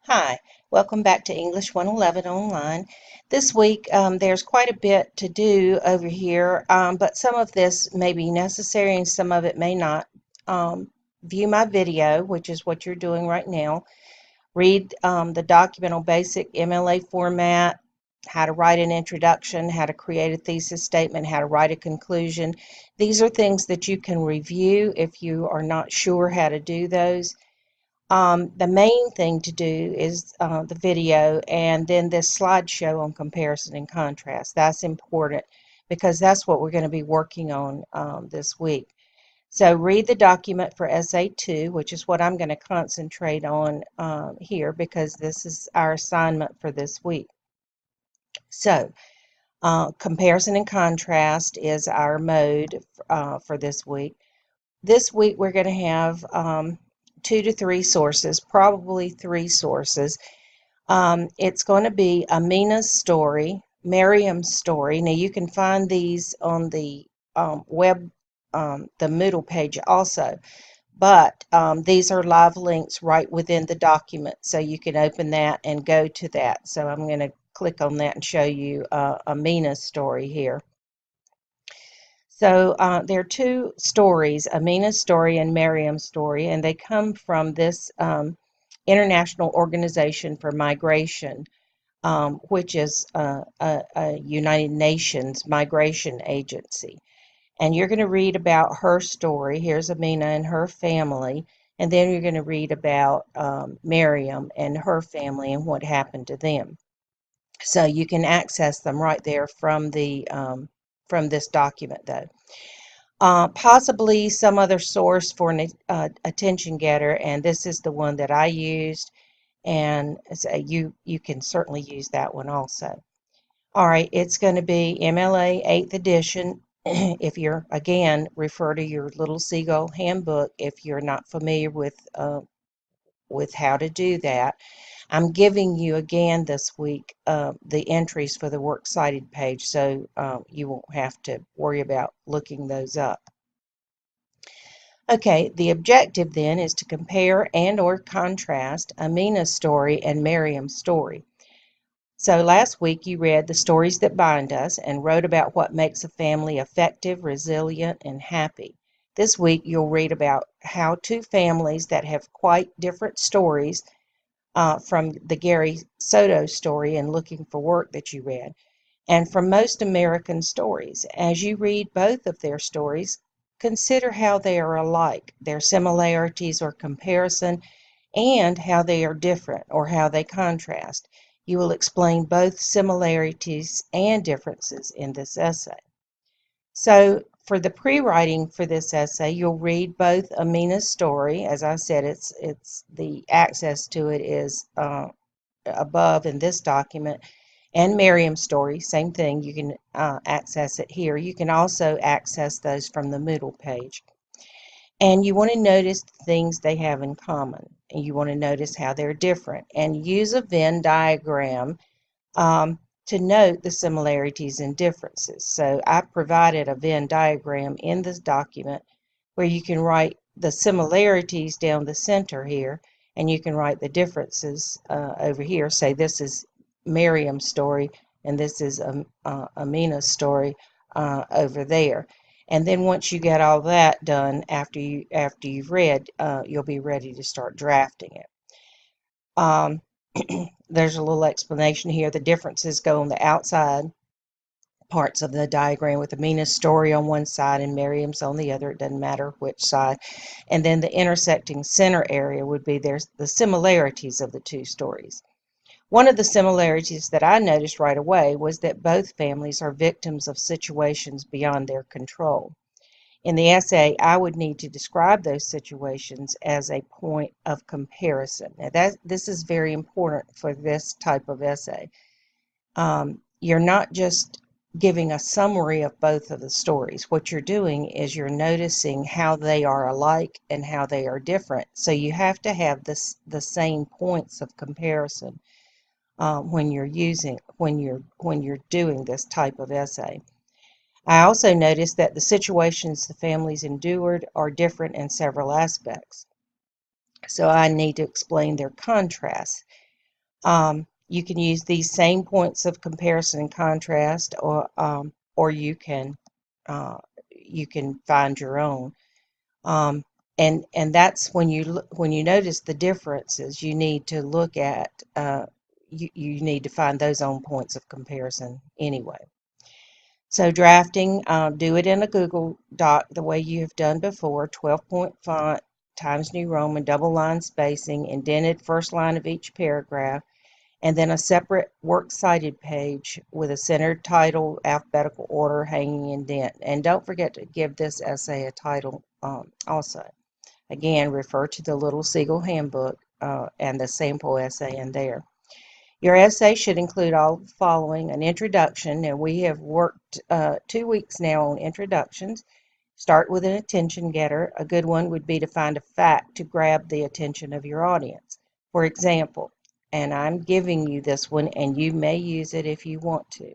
Hi, welcome back to English 111 Online. This week, there's quite a bit to do over here, but some of this may be necessary and some of it may not. View my video, which is what you're doing right now. Read the documental basic MLA format, how to write an introduction, how to create a thesis statement, how to write a conclusion. These are things that you can review if you are not sure how to do those. The main thing to do is the video and then this slideshow on comparison and contrast. That's important because that's what we're going to be working on this week. So read the document for Essay 2, which is what I'm going to concentrate on here because this is our assignment for this week. So comparison and contrast is our mode for this week. This week we're going to have 2 to 3 sources, probably 3 sources. It's going to be Amina's story, Miriam's story. Now you can find these on the web, the Moodle page also, but these are live links right within the document, so you can open that and go to that. So I'm going to click on that and show you Amina's story here. So there are 2 stories, Amina's story and Miriam's story, and they come from this International Organization for Migration, which is a United Nations migration agency. And you're going to read about her story. Here's Amina and her family, and then you're going to read about Miriam and her family and what happened to them. So you can access them right there from the from this document, though. Possibly some other source for an attention getter, and this is the one that I used, and so you can certainly use that one also. All right, it's going to be MLA 8th edition. If you're, again, refer to your Little Seagull handbook if you're not familiar with how to do that. I'm giving you again this week the entries for the works cited page, so you won't have to worry about looking those up. Okay, the objective then is to compare and or contrast Amina's story and Miriam's story. So last week you read The Stories That Bind Us and wrote about what makes a family effective, resilient, and happy. This week you'll read about how 2 families that have quite different stories from the Gary Soto story and Looking for Work that you read, and from Most American Stories. As you read both of their stories, consider how they are alike, their similarities or comparison, and how they are different or how they contrast. You will explain both similarities and differences in this essay. So for the pre-writing for this essay, you'll read both Amina's story. As I said, it's the access to it is above in this document, and Miriam's story, same thing. You can access it here. You can also access those from the Moodle page. And you want to notice the things they have in common, and you want to notice how they're different, and use a Venn diagram to note the similarities and differences. So I provided a Venn diagram in this document where you can write the similarities down the center here, and you can write the differences over here. Say this is Miriam's story, and this is Amina's story over there. And then once you get all that done, after you've read, you'll be ready to start drafting it. There's a little explanation here. The differences go on the outside parts of the diagram with Amina's story on one side and Miriam's on the other. It doesn't matter which side. And then the intersecting center area would be there's the similarities of the 2 stories. One of the similarities that I noticed right away was that both families are victims of situations beyond their control. In the essay, I would need to describe those situations as a point of comparison. Now, this is very important for this type of essay. You're not just giving a summary of both of the stories. What you're doing is you're noticing how they are alike and how they are different. So you have to have the same points of comparison when you're doing this type of essay. I also noticed that the situations the families endured are different in several aspects. So I need to explain their contrasts. You can use these same points of comparison and contrast, or uh, you can find your own. Um, and that's when you notice the differences, you need to look at you need to find those own points of comparison anyway. So drafting, do it in a Google Doc the way you have done before, 12-point font, Times New Roman, double line spacing, indented first line of each paragraph, and then a separate works cited page with a centered title, alphabetical order, hanging indent. And don't forget to give this essay a title also. Again, refer to the Little Seagull Handbook and the sample essay in there. Your essay should include all the following: an introduction, and we have worked 2 weeks now on introductions. Start with an attention getter. A good one would be to find a fact to grab the attention of your audience. For example, and I'm giving you this one, and you may use it if you want to.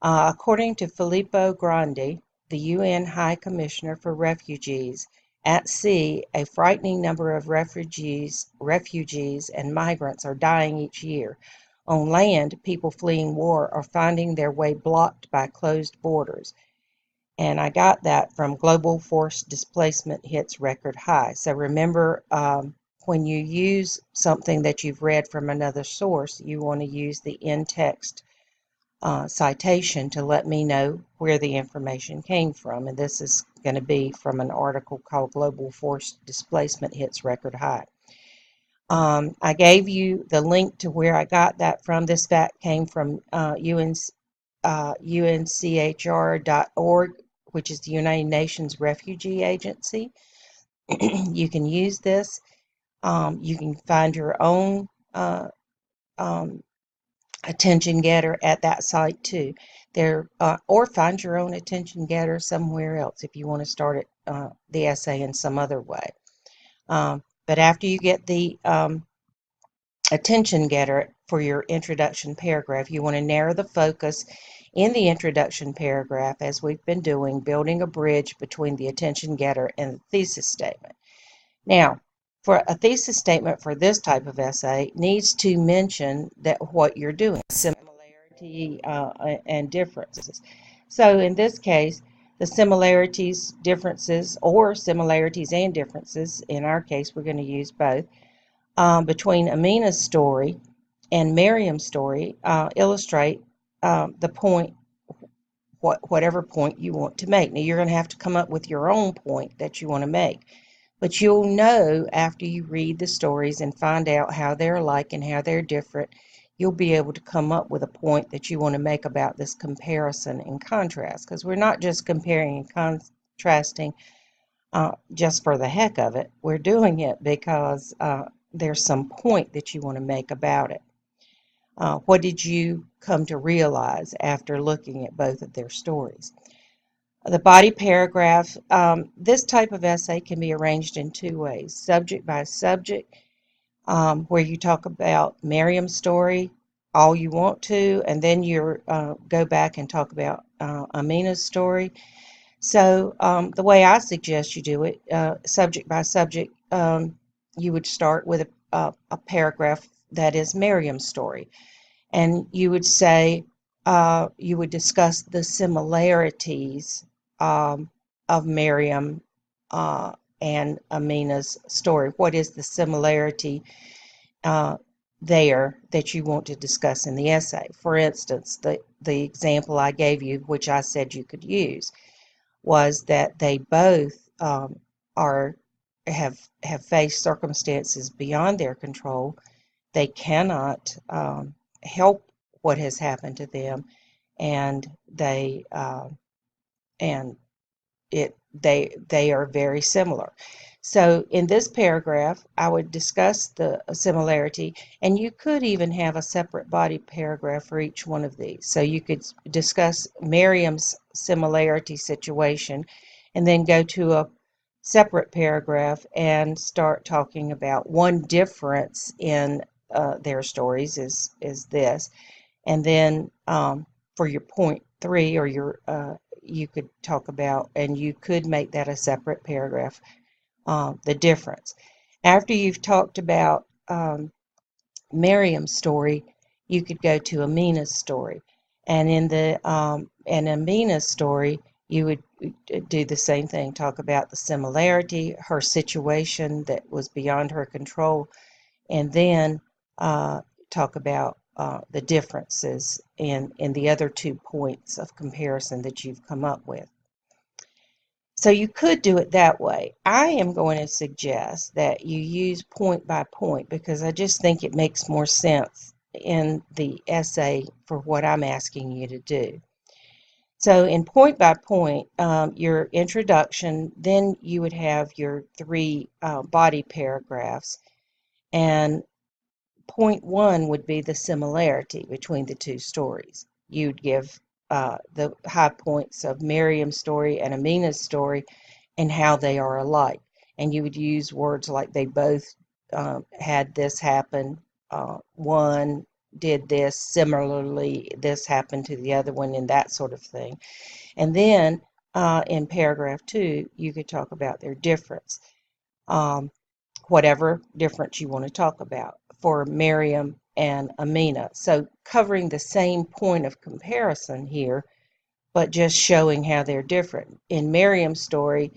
According to Filippo Grandi, the UN High Commissioner for Refugees, at sea, a frightening number of refugees and migrants are dying each year. On land, people fleeing war are finding their way blocked by closed borders. And I got that from Global Forced Displacement Hits Record High. So remember, when you use something that you've read from another source, you want to use the in-text citation to let me know where the information came from. And this is going to be from an article called Global Forced Displacement Hits Record High. I gave you the link to where I got that from. This fact came from UNCHR.org, which is the United Nations Refugee Agency. You can use this. You can find your own attention getter at that site too. Or find your own attention getter somewhere else if you want to start it, the essay in some other way. But after you get the attention getter for your introduction paragraph, you want to narrow the focus in the introduction paragraph, as we've been doing, building a bridge between the attention getter and the thesis statement. Now, for a thesis statement for this type of essay needs to mention that what you're doing, similarity and differences. So in this case, the similarities, differences, or similarities and differences, in our case we're going to use both, between Amina's story and Miriam's story illustrate the point, whatever point you want to make. Now you're going to have to come up with your own point that you want to make. But you'll know after you read the stories and find out how they're alike and how they're different, you'll be able to come up with a point that you want to make about this comparison and contrast. Because we're not just comparing and contrasting just for the heck of it. We're doing it because there's some point that you want to make about it. What did you come to realize after looking at both of their stories? The body paragraph, this type of essay can be arranged in two ways: subject by subject, where you talk about Miriam's story all you want to, and then you go back and talk about Amina's story. So the way I suggest you do it, subject by subject, you would start with a paragraph that is Miriam's story, and you would say, you would discuss the similarities of Miriam and Amina's story. What is the similarity there that you want to discuss in the essay? For instance, the example I gave you, which I said you could use, was that they both have faced circumstances beyond their control. They cannot help what has happened to them, and they are very similar. So in this paragraph, I would discuss the similarity, and you could even have a separate body paragraph for each one of these. So you could discuss Miriam's similarity situation, and then go to a separate paragraph and start talking about one difference in their stories is this, and then for your point 3 or your you could talk about, and you could make that a separate paragraph, the difference. After you've talked about Miriam's story, you could go to Amina's story. And in Amina's story, you would do the same thing, talk about the similarity, her situation that was beyond her control, and then talk about the differences in the other 2 points of comparison that you've come up with. So you could do it that way. I am going to suggest that you use point by point because I just think it makes more sense in the essay for what I'm asking you to do. So in point by point, your introduction, then you would have your 3 body paragraphs, and point 1 would be the similarity between the 2 stories. You'd give the high points of Miriam's story and Amina's story and how they are alike. And you would use words like they both had this happen, one did this, similarly, this happened to the other one, and that sort of thing. And then in paragraph 2, you could talk about their difference, whatever difference you want to talk about for Miriam and Amina. So covering the same point of comparison here, but just showing how they're different. In Miriam's story,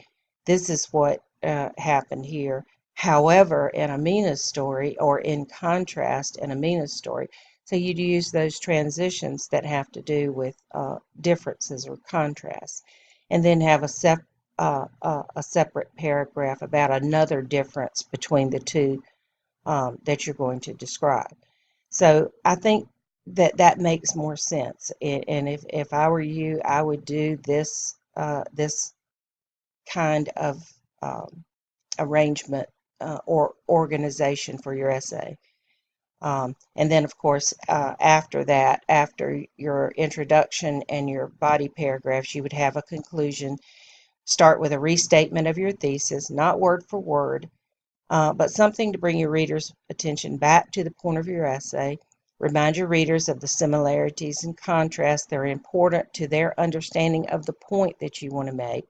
this is what happened here. However, in Amina's story, or in contrast in Amina's story, so you'd use those transitions that have to do with differences or contrasts, and then have a separate paragraph about another difference between the two that you're going to describe. So I think that makes more sense. And if I were you, I would do this kind of arrangement or organization for your essay. And then, of course, after that, after your introduction and your body paragraphs, you would have a conclusion. Start with a restatement of your thesis, not word for word, but something to bring your readers' attention back to the point of your essay. Remind your readers of the similarities and contrasts that are important to their understanding of the point that you want to make,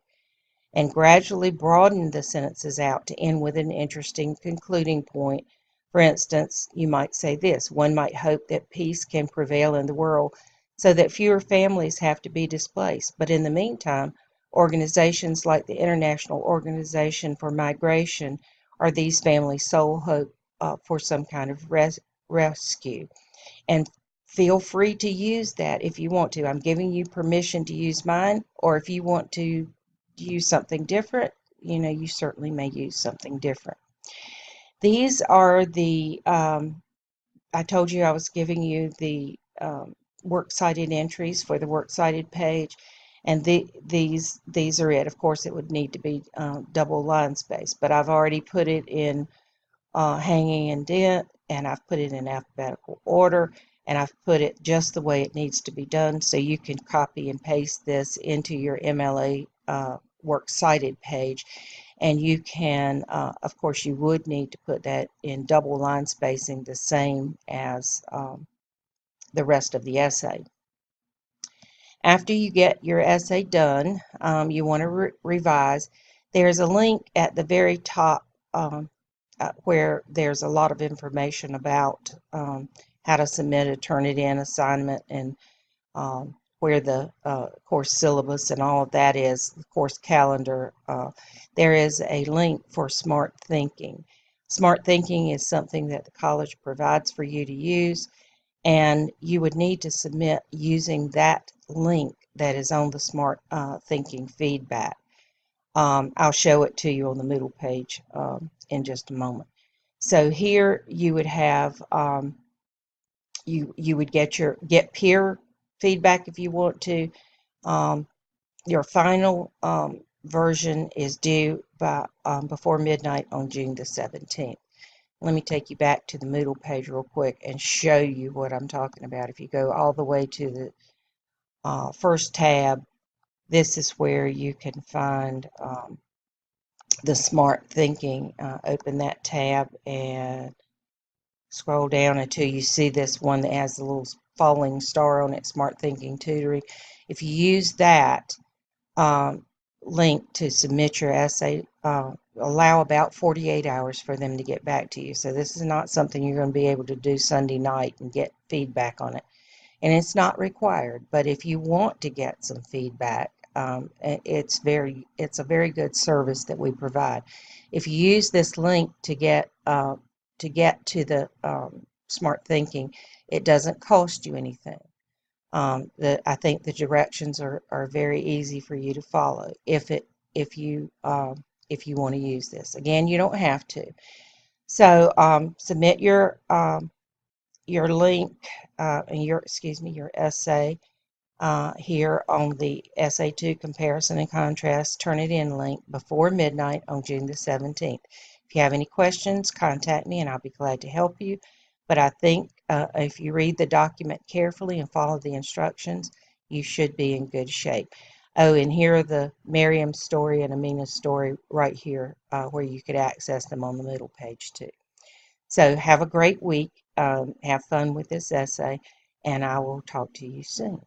and gradually broaden the sentences out to end with an interesting concluding point. For instance, you might say this: one might hope that peace can prevail in the world so that fewer families have to be displaced. But in the meantime, organizations like the International Organization for Migration are these families' sole hope for some kind of rescue. And feel free to use that if you want to. I'm giving you permission to use mine, or if you want to use something different, you certainly may use something different. These are the, I told you I was giving you the works cited entries for the works cited page, and these are it. Of course, it would need to be double line space, but I've already put it in hanging indent, and I've put it in alphabetical order, and I've put it just the way it needs to be done, so you can copy and paste this into your MLA works cited page. And you can, of course, you would need to put that in double line spacing, the same as the rest of the essay. After you get your essay done, you want to revise. There's a link at the very top where there's a lot of information about how to submit a Turnitin assignment, and where the course syllabus and all of that is, the course calendar. There is a link for Smart Thinking. Smart Thinking is something that the college provides for you to use, and you would need to submit using that link that is on the Smart Thinking feedback. I'll show it to you on the Moodle page in just a moment. So here you would have you would get peer feedback if you want to. Your final version is due by before midnight on June the 17th. Let me take you back to the Moodle page real quick and show you what I'm talking about. If you go all the way to the first tab, this is where you can find the Smart Thinking. Open that tab and scroll down until you see this one that has the little falling star on it, Smart Thinking Tutoring. If you use that link to submit your essay, allow about 48 hours for them to get back to you. So this is not something you're going to be able to do Sunday night and get feedback on it. And it's not required, but if you want to get some feedback, it's a very good service that we provide. If you use this link to get to the Smart Thinking, it doesn't cost you anything. I think the directions are very easy for you to follow if you if you want to use this. Again, you don't have to. So submit your link and your essay here on the SA2 comparison and contrast Turnitin link before midnight on June the 17th. If you have any questions, contact me and I'll be glad to help you. But I think if you read the document carefully and follow the instructions, you should be in good shape. Oh, and here are the Miriam story and Amina's story right here where you could access them on the middle page too. So have a great week. Have fun with this essay, and I will talk to you soon.